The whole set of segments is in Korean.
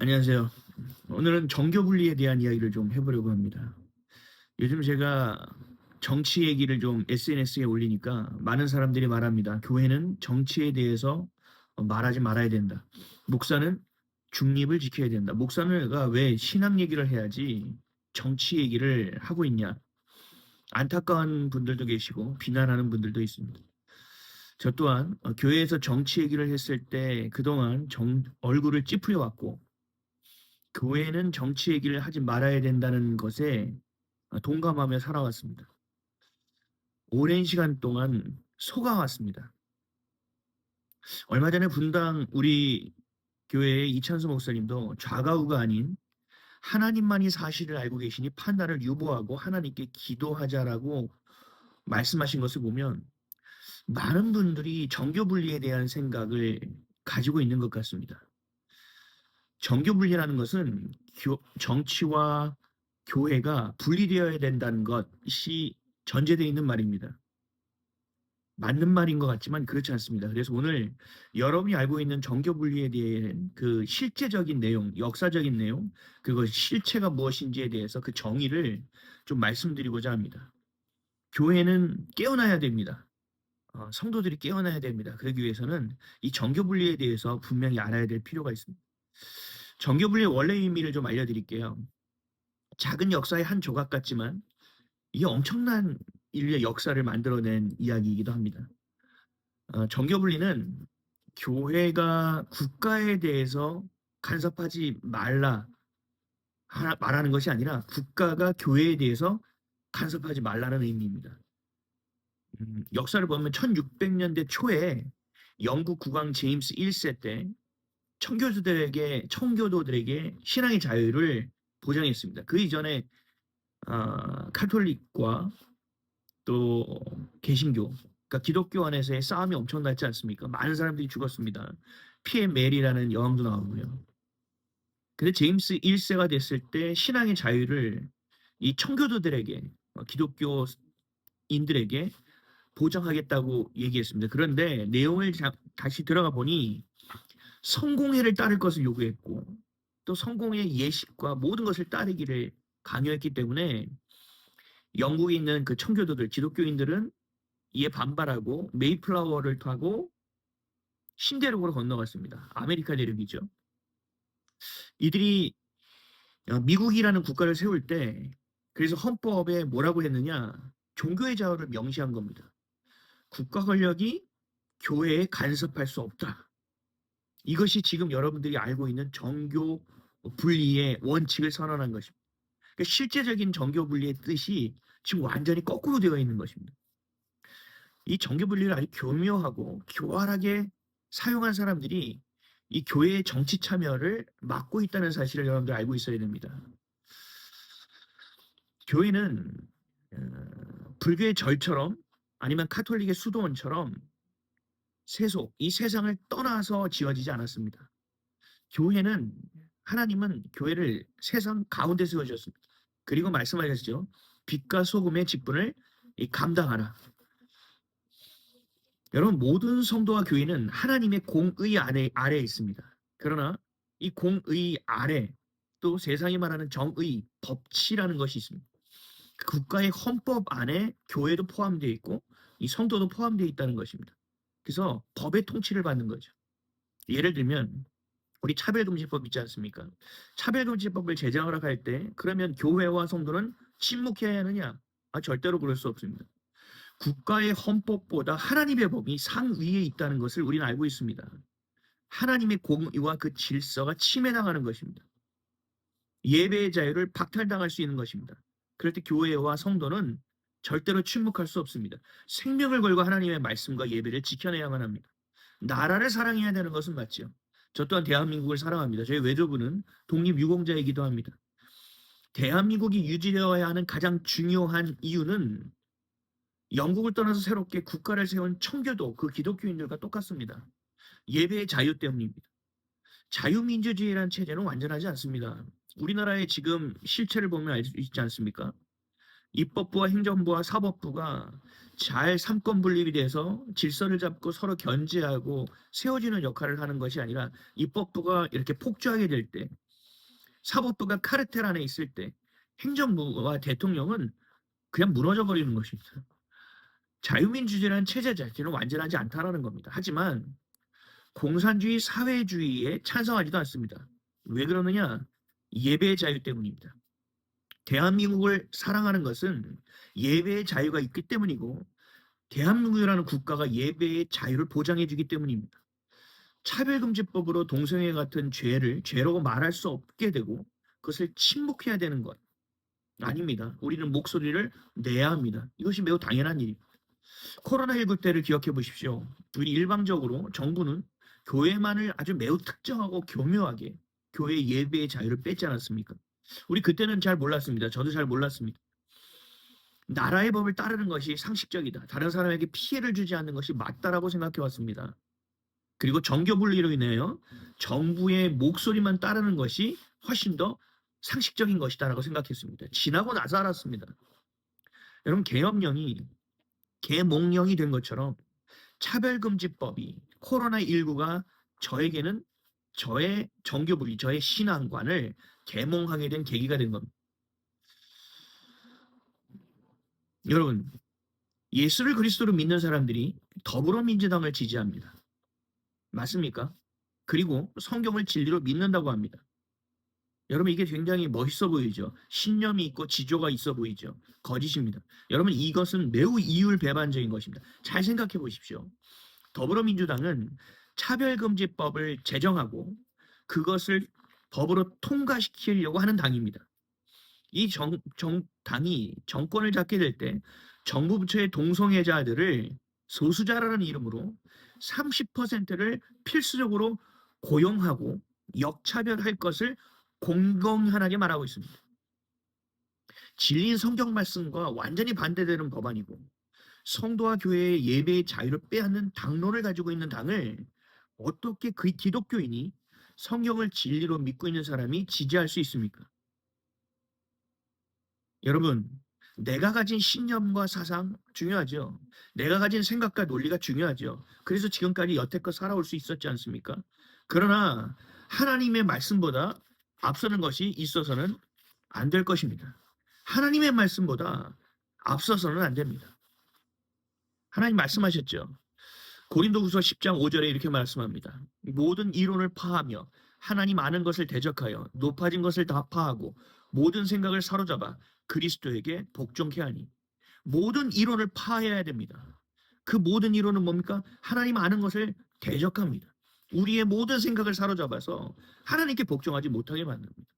안녕하세요. 오늘은 정교 분리에 대한 이야기를 좀 해보려고 합니다. 요즘 제가 정치 얘기를 좀 SNS에 올리니까 많은 사람들이 말합니다. 교회는 정치에 대해서 말하지 말아야 된다. 목사는 중립을 지켜야 된다. 목사가 왜 신앙 얘기를 해야지 정치 얘기를 하고 있냐. 안타까운 분들도 계시고 비난하는 분들도 있습니다. 저 또한 교회에서 정치 얘기를 했을 때 그동안 얼굴을 찌푸려 왔고, 교회는 정치 얘기를 하지 말아야 된다는 것에 동감하며 살아왔습니다. 오랜 시간 동안 속아왔습니다. 얼마 전에 분당 우리 교회의 이찬수 목사님도 좌가우가 아닌 하나님만이 사실을 알고 계시니 판단을 유보하고 하나님께 기도하자라고 말씀하신 것을 보면 많은 분들이 정교 분리에 대한 생각을 가지고 있는 것 같습니다. 정교 분리라는 것은 정치와 교회가 분리되어야 된다는 것이 전제되어 있는 말입니다. 맞는 말인 것 같지만 그렇지 않습니다. 그래서 오늘 여러분이 알고 있는 정교 분리에 대한 그 실제적인 내용, 역사적인 내용, 그리고 실체가 무엇인지에 대해서 그 정의를 좀 말씀드리고자 합니다. 교회는 깨어나야 됩니다. 성도들이 깨어나야 됩니다. 그러기 위해서는 이 정교 분리에 대해서 분명히 알아야 될 필요가 있습니다. 정교 분리의 원래 의미를 좀 알려드릴게요. 작은 역사의 한 조각 같지만 이게 엄청난 인류의 역사를 만들어낸 이야기이기도 합니다. 정교 분리는 교회가 국가에 대해서 간섭하지 말라 말하는 것이 아니라 국가가 교회에 대해서 간섭하지 말라는 의미입니다. 역사를 보면 1600년대 초에 영국 국왕 제임스 1세 때 청교도들에게 신앙의 자유를 보장했습니다. 그 이전에 카톨릭과 또 개신교, 그러니까 기독교 안에서의 싸움이 엄청났지 않습니까? 많은 사람들이 죽었습니다. 피에 메리라는 여왕도 나오고요. 근데 제임스 1세가 됐을 때 신앙의 자유를 이 청교도들에게, 기독교인들에게 보장하겠다고 얘기했습니다. 그런데 내용을 다시 들어가 보니 성공회를 따를 것을 요구했고, 또 성공의 예식과 모든 것을 따르기를 강요했기 때문에 영국에 있는 그 청교도들, 기독교인들은 이에 반발하고 메이플라워를 타고 신대륙으로 건너갔습니다. 아메리카 대륙이죠. 이들이 미국이라는 국가를 세울 때 그래서 헌법에 뭐라고 했느냐? 종교의 자유를 명시한 겁니다. 국가 권력이 교회에 간섭할 수 없다. 이것이 지금 여러분들이 알고 있는 정교 분리의 원칙을 선언한 것입니다. 그러니까 실제적인 정교 분리의 뜻이 지금 완전히 거꾸로 되어 있는 것입니다. 이 정교 분리를 아주 교묘하고 교활하게 사용한 사람들이 이 교회의 정치 참여를 막고 있다는 사실을 여러분들 알고 있어야 됩니다. 교회는 불교의 절처럼 아니면 카톨릭의 수도원처럼 이 세상을 떠나서 지어지지 않았습니다. 교회는 하나님은 교회를 세상 가운데 세워주셨습니다. 그리고 말씀하셨죠. 빛과 소금의 직분을 감당하라. 여러분, 모든 성도와 교회는 하나님의 공의 아래에 있습니다. 그러나 이 공의 아래 또 세상이 말하는 정의, 법치라는 것이 있습니다. 국가의 헌법 안에 교회도 포함되어 있고 이 성도도 포함되어 있다는 것입니다. 그래서 법의 통치를 받는 거죠. 예를 들면 우리 차별금지법 있지 않습니까? 차별금지법을 제정하러 갈 때 그러면 교회와 성도는 침묵해야 하느냐? 절대로 그럴 수 없습니다. 국가의 헌법보다 하나님의 법이 상위에 있다는 것을 우리는 알고 있습니다. 하나님의 공의와 그 질서가 침해당하는 것입니다. 예배의 자유를 박탈당할 수 있는 것입니다. 그럴 때 교회와 성도는 절대로 침묵할 수 없습니다. 생명을 걸고 하나님의 말씀과 예배를 지켜내야만 합니다. 나라를 사랑해야 되는 것은 맞죠. 저 또한 대한민국을 사랑합니다. 저희 외조부는 독립유공자이기도 합니다. 대한민국이 유지되어야 하는 가장 중요한 이유는 영국을 떠나서 새롭게 국가를 세운 청교도 그 기독교인들과 똑같습니다. 예배의 자유 때문입니다. 자유민주주의라는 체제는 완전하지 않습니다. 우리나라의 지금 실체를 보면 알 수 있지 않습니까? 입법부와 행정부와 사법부가 잘 삼권 분립이 돼서 질서를 잡고 서로 견제하고 세워지는 역할을 하는 것이 아니라 입법부가 이렇게 폭주하게 될 때 사법부가 카르텔 안에 있을 때 행정부와 대통령은 그냥 무너져 버리는 것입니다. 자유민주주의라는 체제 자체는 완전하지 않다라는 겁니다. 하지만 공산주의 사회주의에 찬성하지도 않습니다. 왜 그러느냐? 예배의 자유 때문입니다. 대한민국을 사랑하는 것은 예배의 자유가 있기 때문이고 대한민국이라는 국가가 예배의 자유를 보장해 주기 때문입니다. 차별금지법으로 동성애 같은 죄를 죄라고 말할 수 없게 되고 그것을 침묵해야 되는 것 아닙니다. 우리는 목소리를 내야 합니다. 이것이 매우 당연한 일입니다. 코로나19 때를 기억해 보십시오. 우리 일방적으로 정부는 교회만을 아주 매우 특정하고 교묘하게 교회 예배의 자유를 뺐지 않았습니까? 우리 그때는 잘 몰랐습니다. 저도 잘 몰랐습니다. 나라의 법을 따르는 것이 상식적이다. 다른 사람에게 피해를 주지 않는 것이 맞다라고 생각해 왔습니다. 그리고 정교 분리로 인하여 정부의 목소리만 따르는 것이 훨씬 더 상식적인 것이다라고 생각했습니다. 지나고 나서 알았습니다. 여러분 계몽령이 된 것처럼 차별금지법이 코로나19가 저에게는 저의 정교 분리, 저의 신앙관을 계몽하게 된 계기가 된 겁니다. 여러분, 예수를 그리스도로 믿는 사람들이 더불어민주당을 지지합니다. 맞습니까? 그리고 성경을 진리로 믿는다고 합니다. 여러분 이게 굉장히 멋있어 보이죠? 신념이 있고 지조가 있어 보이죠? 거짓입니다. 여러분 이것은 매우 이율배반적인 것입니다. 잘 생각해 보십시오. 더불어민주당은 차별금지법을 제정하고 그것을 법으로 통과시키려고 하는 당입니다. 이 당이 정권을 잡게 될 때 정부 부처의 동성애자들을 소수자라는 이름으로 30%를 필수적으로 고용하고 역차별할 것을 공공연하게 말하고 있습니다. 진리인 성경 말씀과 완전히 반대되는 법안이고 성도와 교회의 예배의 자유를 빼앗는 당론을 가지고 있는 당을 어떻게 그 기독교인이 성경을 진리로 믿고 있는 사람이 지지할 수 있습니까? 여러분, 내가 가진 신념과 사상 중요하죠. 내가 가진 생각과 논리가 중요하죠. 그래서 지금까지 여태껏 살아올 수 있었지 않습니까? 그러나 하나님의 말씀보다 앞서는 것이 있어서는 안 될 것입니다. 하나님의 말씀보다 앞서서는 안 됩니다. 하나님 말씀하셨죠. 고린도후서 10장 5절에 이렇게 말씀합니다. 모든 이론을 파하며 하나님 아는 것을 대적하여 높아진 것을 다 파하고 모든 생각을 사로잡아 그리스도에게 복종케 하니. 모든 이론을 파해야 됩니다. 그 모든 이론은 뭡니까? 하나님 아는 것을 대적합니다. 우리의 모든 생각을 사로잡아서 하나님께 복종하지 못하게 만듭니다.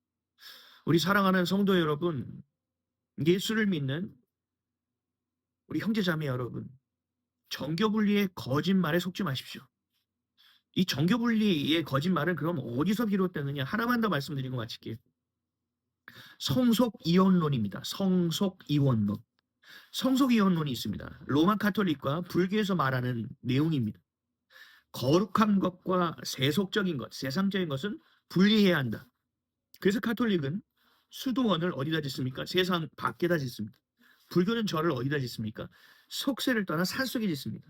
우리 사랑하는 성도 여러분, 예수를 믿는 우리 형제자매 여러분, 정교분리의 거짓말에 속지 마십시오. 이 정교분리의 거짓말은 그럼 어디서 비롯되느냐? 하나만 더 말씀드리고 마칠게요. 성속이원론입니다. 성속이원론. 성속이원론이 있습니다. 로마 카톨릭과 불교에서 말하는 내용입니다. 거룩한 것과 세속적인 것, 세상적인 것은 분리해야 한다. 그래서 카톨릭은 수도원을 어디다 짓습니까? 세상 밖에다 짓습니다. 불교는 절을 어디다 짓습니까? 속세를 떠나 산속에 짓습니다.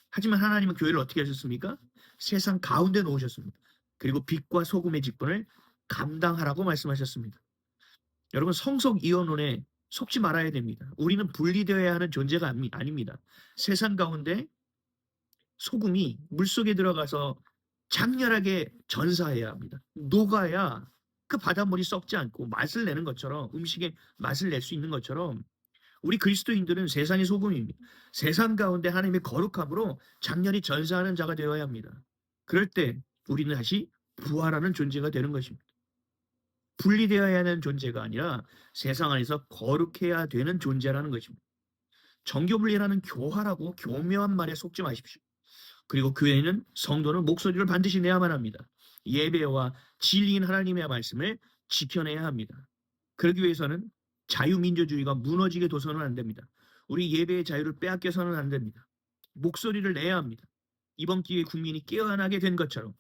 하지만 하나님은 교회를 어떻게 하셨습니까? 세상 가운데 놓으셨습니다. 그리고 빛과 소금의 직분을 감당하라고 말씀하셨습니다. 여러분 성속이원론에 속지 말아야 됩니다. 우리는 분리되어야 하는 존재가 아닙니다. 세상 가운데 소금이 물속에 들어가서 장렬하게 전사해야 합니다. 녹아야 그 바닷물이 썩지 않고 맛을 내는 것처럼 음식에 맛을 낼 수 있는 것처럼 우리 그리스도인들은 세상의 소금입니다. 세상 가운데 하나님의 거룩함으로 장렬히 전사하는 자가 되어야 합니다. 그럴 때 우리는 다시 부활하는 존재가 되는 것입니다. 분리되어야 하는 존재가 아니라 세상 안에서 거룩해야 되는 존재라는 것입니다. 정교분리라는 교활하고 교묘한 말에 속지 마십시오. 그리고 교회는 성도는 목소리를 반드시 내야만 합니다. 예배와 진리인 하나님의 말씀을 지켜내야 합니다. 그러기 위해서는 자유민주주의가 무너지게 둬서는 안 됩니다. 우리 예배의 자유를 빼앗겨서는 안 됩니다. 목소리를 내야 합니다. 이번 기회에 국민이 깨어나게 된 것처럼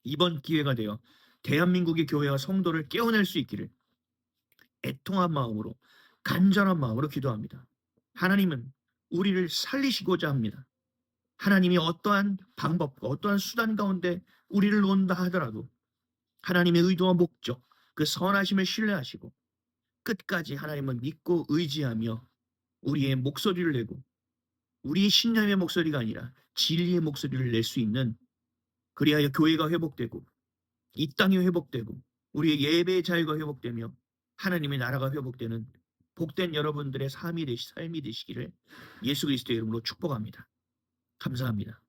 이번 기회가 되어 대한민국의 교회와 성도를 깨어낼 수 있기를 애통한 마음으로 간절한 마음으로 기도합니다. 하나님은 우리를 살리시고자 합니다. 하나님이 어떠한 방법과 어떠한 수단 가운데 우리를 놓는다 하더라도 하나님의 의도와 목적, 그 선하심을 신뢰하시고 끝까지 하나님을 믿고 의지하며 우리의 목소리를 내고 우리의 신념의 목소리가 아니라 진리의 목소리를 낼 수 있는, 그리하여 교회가 회복되고 이 땅이 회복되고 우리의 예배의 자유가 회복되며 하나님의 나라가 회복되는 복된 여러분들의 삶이 되시기를 예수 그리스도의 이름으로 축복합니다. 감사합니다.